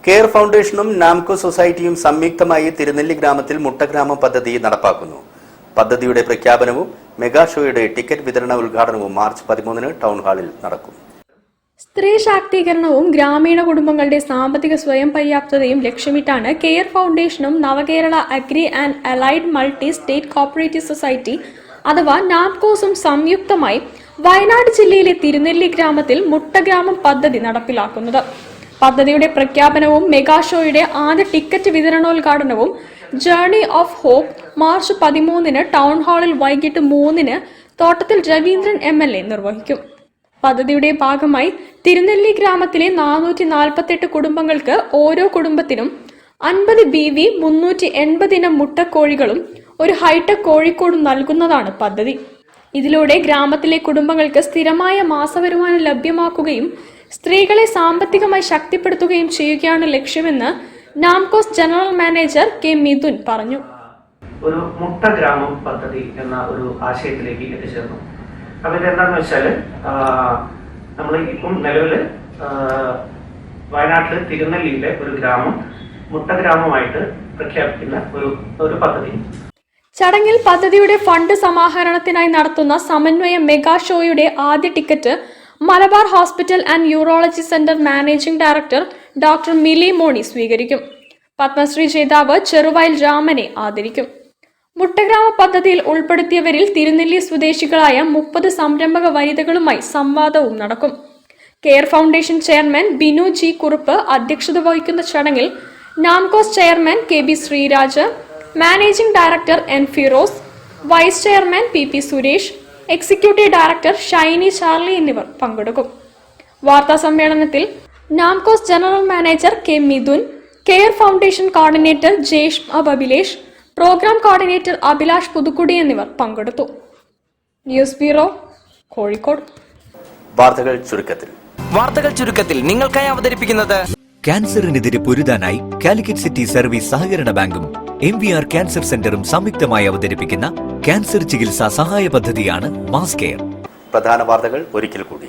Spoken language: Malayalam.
കെയർ ഫൗണ്ടേഷനും നാംകോ സൊസൈറ്റിയും സംയുക്തമായി തിരുനെല്ലി ഗ്രാമത്തിൽ മുട്ടഗ്രാമം പദ്ധതി നടപ്പാക്കുന്നു. പദ്ധതിയുടെ പ്രഖ്യാപനവും മെഗാ ഷോയുടെ ടിക്കറ്റ് വിതരണ ഉദ്ഘാടനവും മാർച്ച് 13 ടൗൺ ഹാളിൽ നടക്കും. സ്ത്രീ ശാക്തീകരണവും ഗ്രാമീണ കുടുംബങ്ങളുടെ സാമ്പത്തിക സ്വയം പര്യാപ്തതയും ലക്ഷ്യമിട്ടാണ് കെയർ ഫൗണ്ടേഷനും Navakerala agri and allied multi state cooperative society അഥവാ നാംകോസും സംയുക്തമായി വയനാട് ജില്ലയിലെ തിരുനെല്ലി ഗ്രാമത്തിൽ മുട്ടഗ്രാമം പദ്ധതി നടപ്പിലാക്കുന്നത്. പദ്ധതിയുടെ പ്രഖ്യാപനവും മെഗാ ഷോയുടെ ആദ്യ ടിക്കറ്റ് വിതരണോദ്ഘാടനവും journey of hope March 13 town ഹാളിൽ വൈകിട്ട് 3 തോട്ടത്തിൽ രവീന്ദ്രൻ MLA നിർവഹിക്കും. പദ്ധതിയുടെ ഭാഗമായി തിരുനെല്ലി ഗ്രാമത്തിലെ 448 കുടുംബങ്ങൾക്ക് ഓരോ കുടുംബത്തിനും 50 BV 380 ഇനം മുട്ടക്കോഴികളും ഒരു ഹൈടെക് കോഴിക്കോടും നൽകുന്നതാണ് പദ്ധതി. ഇതിലൂടെ ഗ്രാമത്തിലെ കുടുംബങ്ങൾക്ക് സ്ഥിരമായ മാസവരുമാനം ലഭ്യമാക്കുകയും സ്ത്രീകളെ സാമ്പത്തികമായി ശക്തിപ്പെടുത്തുകയും ചെയ്യുകയാണ് ലക്ഷ്യമെന്ന് നാംകോസ് ജനറൽ മാനേജർ കെ മിഥുൻ പറഞ്ഞു. ഒരു മുട്ടഗ്രാമം പദ്ധതി എന്ന ഒരു ആശയത്തിലേക്ക് എത്തിച്ചേർന്നു. അപ്പൊ ഇതെന്താന്ന് വെച്ചാല് നമ്മൾ ഇപ്പം നിലവില് വയനാട്ടിലെ തിരുനെല്ലിയിലെ ഒരു ഗ്രാമം മുട്ടഗ്രാമമായിട്ട് പ്രഖ്യാപിക്കുന്ന ഒരു പദ്ധതി. ചടങ്ങിൽ പദ്ധതിയുടെ ഫണ്ട് സമാഹരണത്തിനായി നടത്തുന്ന സമന്വയ മെഗാ ഷോയുടെ ആദ്യ ticket Malabar hospital and urology centre managing director doctor Mili Moni സ്വീകരിക്കും. പത്മശ്രീ ജേതാവ് ചെറുവയൽ രാമനെ ആദരിക്കും. മുട്ടഗ്രാമ പദ്ധതിയിൽ ഉൾപ്പെടുത്തിയവരിൽ തിരുനെല്ലി സ്വദേശികളായ 30 സംരംഭക വനിതകളുമായി സംവാദവും നടക്കും. Care foundation chairman Binu G Kurup അധ്യക്ഷത വഹിക്കുന്ന ചടങ്ങിൽ Namcos chairman KB Sreeraj, managing director N Firoz, vice chairman PP Suresh, executive director Shiny Charlie എന്നിവർ പങ്കെടുക്കും. വാർത്താ സമ്മേളനത്തിൽ Namcos general manager K Mithun, care foundation coordinator Jesh Abhilesh, programme coordinator Abhilash Puthukkudi എന്നിവർ പങ്കെടുത്തു. News bureau, Kozhikode. വാർത്തകൾ ചുരുക്കത്തിൽ നിങ്ങൾക്കായി അവതരിപ്പിക്കുന്നത് ക്യാൻസറിനെതിരെ പൊരുതാനായി കാലിക്കറ്റ് സിറ്റി സർവീസ് സഹകരണ ബാങ്കും MVR ക്യാൻസർ സെന്ററും സംയുക്തമായി അവതരിപ്പിക്കുന്ന ക്യാൻസർ ചികിത്സാ സഹായ പദ്ധതിയാണ് മാസ് കെയർ. പ്രധാന വാർത്തകൾ ഒരിക്കൽ കൂടി.